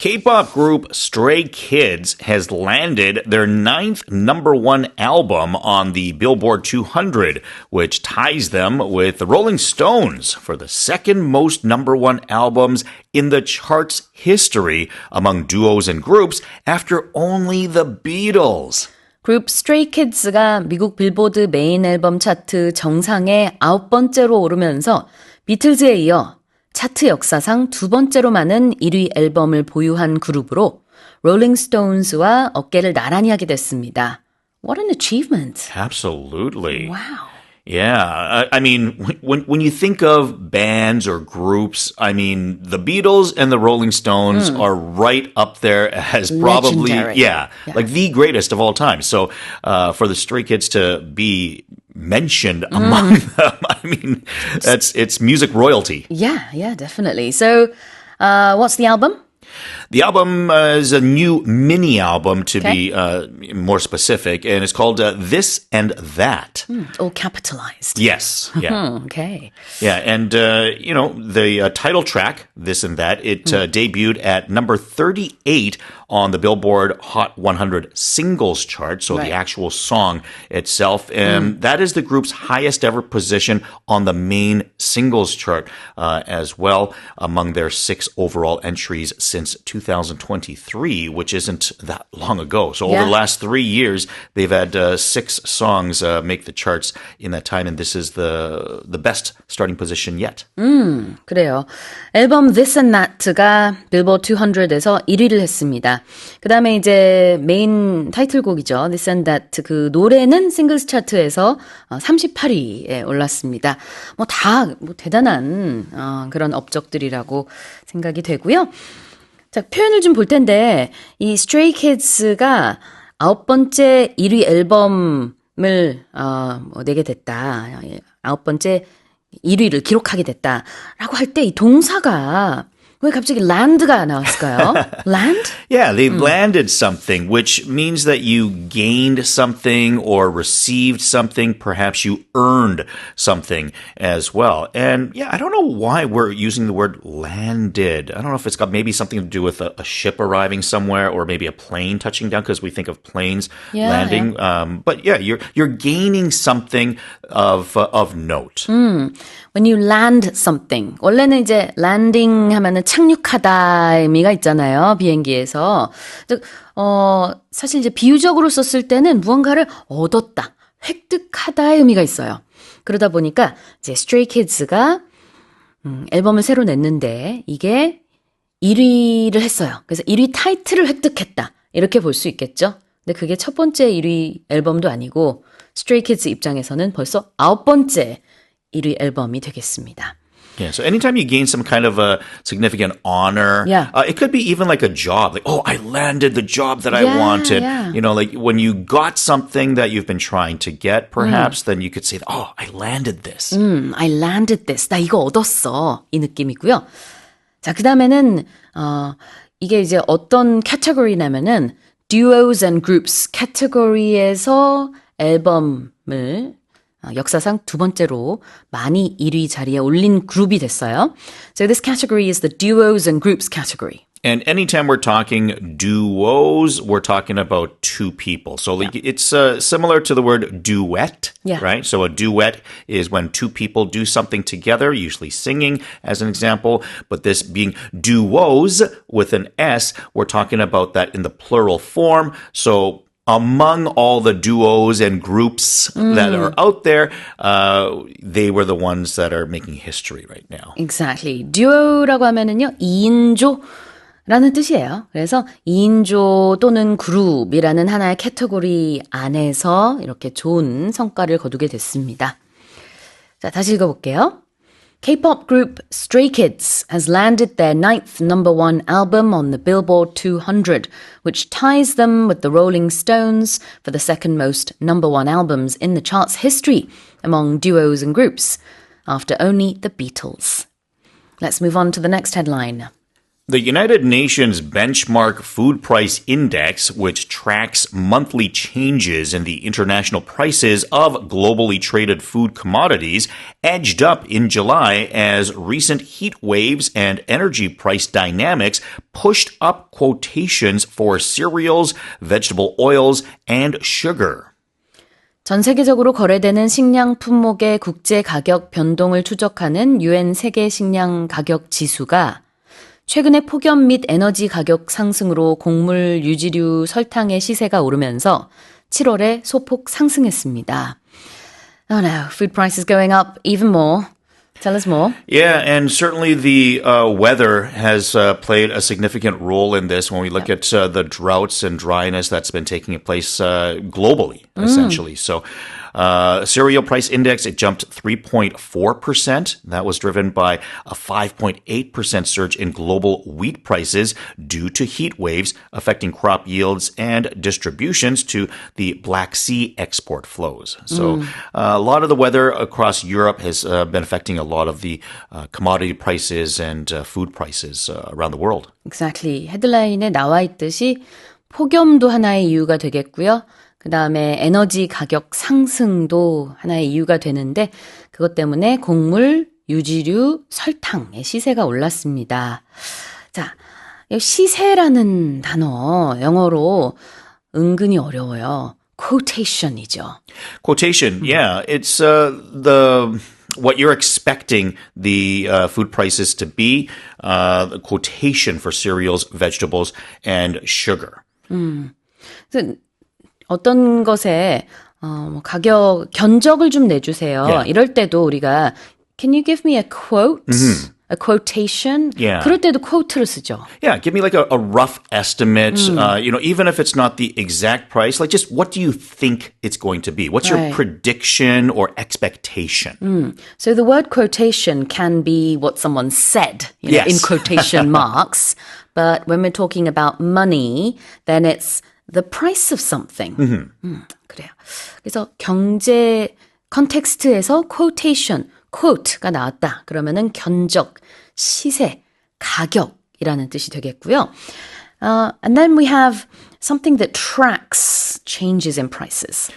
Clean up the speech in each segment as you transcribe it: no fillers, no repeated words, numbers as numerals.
K-pop group Stray Kids has landed their ninth number one album on the Billboard 200, which ties them with the Rolling Stones for the second most number one albums in the chart's history among duos and groups after only the Beatles. 그룹 Stray Kids가 미국 빌보드 메인 앨범 차트 정상에 9번째로 오르면서 비틀즈에 이어 차트 역사상 두 번째로 많은 1위 앨범을 보유한 그룹으로 롤링 스톤스와 어깨를 나란히 하게 됐습니다. What an achievement. Absolutely. Wow. Yeah, I mean, when you think of bands or groups, I mean, the Beatles and the Rolling Stones are right up there as probably, yeah, like the greatest of all time. So for the Stray Kids to be mentioned among them, I mean, it's music royalty. Yeah, definitely. So what's the album? The album is a new mini album, to be more specific, and it's called This and That. All capitalized. Yes. Yeah. Okay. Yeah, and, the title track, This and That, it debuted at number 38 on the Billboard Hot 100 singles chart, so the actual song itself. And that is the group's highest ever position on the main singles chart as well, among their 6 overall entries since 2023, which isn't that long ago. So over the last 3 years, they've had 6 songs make the charts in that time, and this is the best starting position yet. 그래요. 앨범 This and That가 빌보드 200에서 1위를 했습니다. 그 다음에 이제 메인 타이틀곡이죠. This and That. 그 노래는 싱글스 차트에서 38위에 올랐습니다. 다 대단한 그런 업적들이라고 생각이 되고요. 자, 표현을 좀 볼 텐데 이 Stray Kids가 9번째 1위 앨범을 내게 됐다. 9번째 1위를 기록하게 됐다라고 할 때 이 동사가 왜 갑자기 land가 나왔을까요? Land? Yeah, they landed something, which means that you gained something or received something. Perhaps you earned something as well. And yeah, I don't know why we're using the word landed. I don't know if it's got maybe something to do with a ship arriving somewhere or maybe a plane touching down, because we think of planes landing. Yeah. But yeah, you're gaining something of note. When you land something. 원래는 이제 landing 하면은 착륙하다 의미가 있잖아요. 비행기에서. 사실 이제 비유적으로 썼을 때는 무언가를 얻었다, 획득하다의 의미가 있어요. 그러다 보니까 이제 Stray Kids가 앨범을 새로 냈는데 이게 1위를 했어요. 그래서 1위 타이틀을 획득했다. 이렇게 볼 수 있겠죠. 근데 그게 첫 번째 1위 앨범도 아니고 Stray Kids 입장에서는 벌써 9번째 1위 앨범이 되겠습니다. Yeah, so anytime you gain some kind of a significant honor, it could be even like a job. Like, oh, I landed the job that I wanted. Yeah. You know, like when you got something that you've been trying to get, perhaps, then you could say, oh, I landed this. I landed this. 나 이거 얻었어. 이 느낌이고요. 자, 그 다음에는 이게 이제 어떤 캐터고리냐면은 duos and groups 캐터고리에서 앨범을 역사상 두 번째로 많이 1위 자리에 올린 그룹이 됐어요. So this category is the duos and groups category. And anytime we're talking duos, we're talking about two people. So it's similar to the word duet, right? So a duet is when two people do something together, usually singing as an example. But this being duos with an S, we're talking about that in the plural form. So among all the duos and groups that are out there, they were the ones that are making history right now. Exactly. 듀오라고 하면은요, 2인조라는 뜻이에요. 그래서 2인조 또는 그룹이라는 하나의 캐터고리 안에서 이렇게 좋은 성과를 거두게 됐습니다. 자, 다시 읽어볼게요. K-pop group Stray Kids has landed their 9th number one album on the Billboard 200, which ties them with the Rolling Stones for the second most number one albums in the chart's history among duos and groups, after only the Beatles. Let's move on to the next headline. The United Nations Benchmark Food Price Index, which tracks monthly changes in the international prices of globally traded food commodities, edged up in July as recent heat waves and energy price dynamics pushed up quotations for cereals, vegetable oils, and sugar. 전 세계적으로 거래되는 식량 품목의 국제 가격 변동을 추적하는 유엔 세계 식량 가격 지수가 최근에 폭염 및 에너지 가격 상승으로 곡물, 유지류, 설탕의 시세가 오르면서 7월에 소폭 상승했습니다. Oh no, food prices going up even more. Tell us more. Yeah, and certainly the weather has played a significant role in this when we look at the droughts and dryness that's been taking place globally, essentially. So cereal price index, it jumped 3.4%. That was driven by a 5.8% surge in global wheat prices due to heat waves affecting crop yields and distributions to the Black Sea export flows. So a lot of the weather across Europe has been affecting a lot of the commodity prices and food prices around the world. Exactly. 헤드라인에 나와 있듯이 폭염도 하나의 이유가 되겠고요. 그 다음에 에너지 가격 상승도 하나의 이유가 되는데 그것 때문에 곡물, 유지류, 설탕의 시세가 올랐습니다. 자, 시세라는 단어 영어로 은근히 어려워요. quotation이죠. Quotation, yeah. It's what you're expecting the food prices to be, the quotation for cereals, vegetables, and sugar. 그래서 어떤 것에 가격 견적을 좀 내주세요. Yeah. 이럴 때도 우리가 Can you give me a quote? A quotation? Yeah. 그럴 때도 quote를 쓰죠. Yeah, give me like a rough estimate. Even if it's not the exact price, like just what do you think it's going to be? What's your Right. prediction or expectation? So the word quotation can be what someone said, Yes. in quotation marks. But when we're talking about money, then it's the price of something. 그래요. 그래서 경제 컨텍스트에서 quotation, quote가 나왔다. 그러면은 견적, 시세, 가격이라는 뜻이 되겠고요. And then we have something that tracks changes in prices.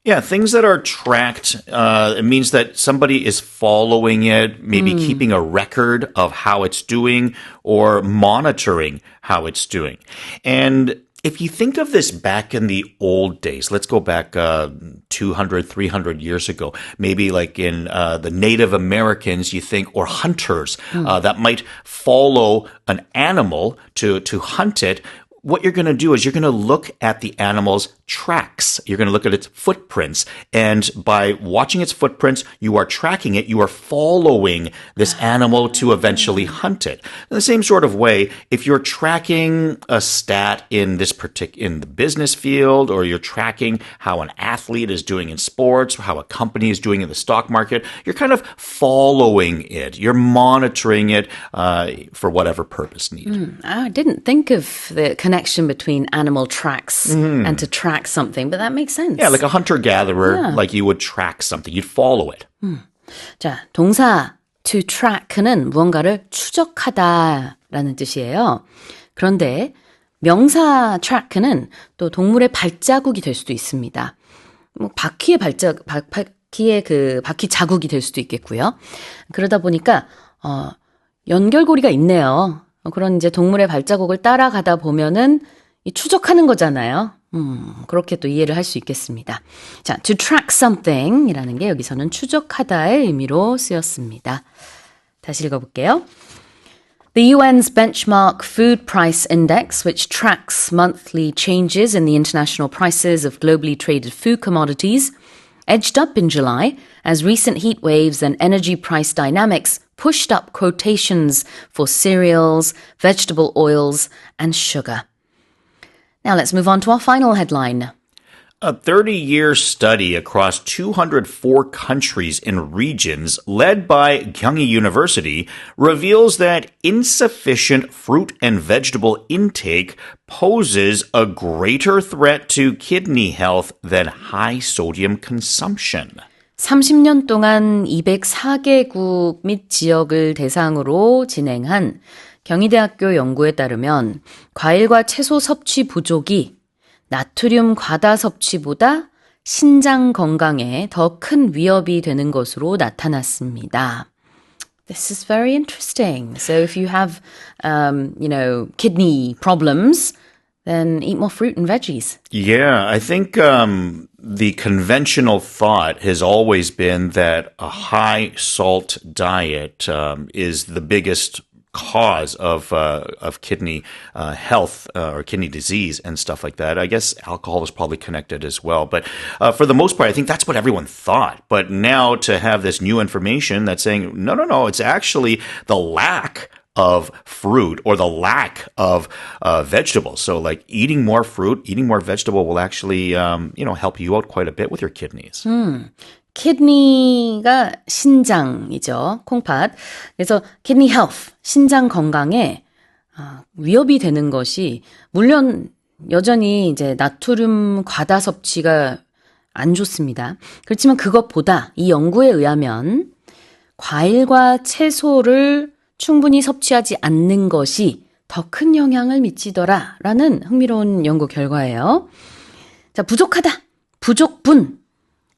Yeah, things that are tracked, it means that somebody is following it, maybe keeping a record of how it's doing or monitoring how it's doing. And if you think of this back in the old days, let's go back 200, 300 years ago, maybe like in the Native Americans, you think, or hunters that might follow an animal to hunt it. What you're going to do is you're going to look at the animal's tracks. You're going to look at its footprints. And by watching its footprints, you are tracking it. You are following this animal to eventually hunt it. In the same sort of way, if you're tracking a stat in in the business field, or you're tracking how an athlete is doing in sports, or how a company is doing in the stock market, you're kind of following it. You're monitoring it for whatever purpose needed. I didn't think of the connection between animal tracks and to track something, but that makes sense. Yeah, like a hunter-gatherer, Yeah. like you would track something. You'd follow it. 자, 동사 to track는 무언가를 추적하다라는 뜻이에요. 그런데 명사 track는 또 동물의 발자국이 될 수도 있습니다. 뭐 바퀴의 바퀴 자국이 될 수도 있겠고요. 그러다 보니까 연결고리가 있네요. 그런 이제 동물의 발자국을 따라가다 보면은 이 추적하는 거잖아요. 그렇게 또 이해를 할 수 있겠습니다. 자, to track something 이라는 게 여기서는 추적하다의 의미로 쓰였습니다. 다시 읽어볼게요. The UN's benchmark food price index, which tracks monthly changes in the international prices of globally traded food commodities, edged up in July as recent heat waves and energy price dynamics pushed up quotations for cereals, vegetable oils, and sugar. Now let's move on to our final headline. A 30-year study across 204 countries and regions led by Gyeonggi University reveals that insufficient fruit and vegetable intake poses a greater threat to kidney health than high sodium consumption. 30년 동안 204개국 및 지역을 대상으로 진행한 경희대학교 연구에 따르면 과일과 채소 섭취 부족이 나트륨 과다 섭취보다 신장 건강에 더 큰 위협이 되는 것으로 나타났습니다. This is very interesting. So if you have, kidney problems, then eat more fruit and veggies. Yeah, I think the conventional thought has always been that a high salt diet is the biggest cause of kidney health or kidney disease and stuff like that. I guess alcohol is probably connected as well. But for the most part, I think that's what everyone thought. But now to have this new information that's saying, no, it's actually the lack of fruit or the lack of vegetables. So like eating more fruit, eating more vegetable will actually, help you out quite a bit with your kidneys. 키드니가 신장이죠. 콩팥. 그래서 kidney health, 신장 건강에 위협이 되는 것이 물론 여전히 이제 나트륨 과다 섭취가 안 좋습니다. 그렇지만 그것보다 이 연구에 의하면 과일과 채소를 충분히 섭취하지 않는 것이 더 큰 영향을 미치더라라는 흥미로운 연구 결과예요. 자, 부족하다, 부족분,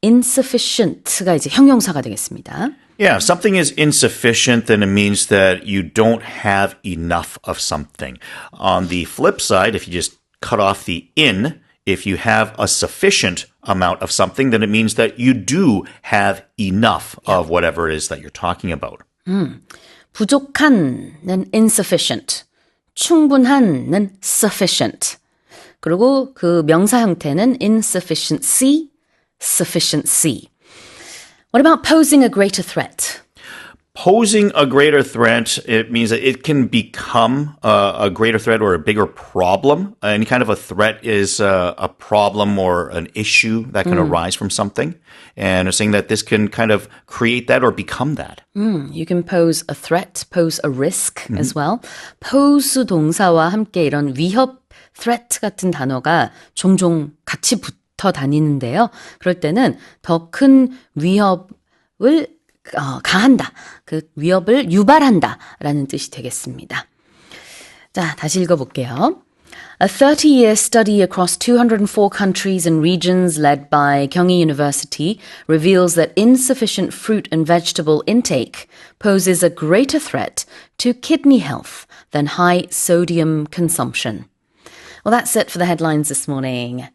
insufficient가 이제 형용사가 되겠습니다. Yeah, if something is insufficient, then it means that you don't have enough of something. On the flip side, if you just cut off the in, if you have a sufficient amount of something, then it means that you do have enough of whatever it is that you're talking about. 부족한은 insufficient, 충분한은 sufficient. 그리고 그 명사 형태는 insufficiency, sufficiency. What about posing a greater threat? Posing a greater threat, it means that it can become a greater threat or a bigger problem. Any kind of a threat is a problem or an issue that can arise from something. And it's saying that this can kind of create that or become that. You can pose a threat, pose a risk as well. pose 동사와 함께 이런 위협, threat 같은 단어가 종종 같이 붙어 다니는데요. 그럴 때는 더 큰 위협을 가한다. 그 위협을 유발한다 라는 뜻이 되겠습니다. 자, 다시 읽어볼게요. A 30-year study across 204 countries and regions led by Kyunghee University reveals that insufficient fruit and vegetable intake poses a greater threat to kidney health than high sodium consumption. Well, that's it for the headlines this morning.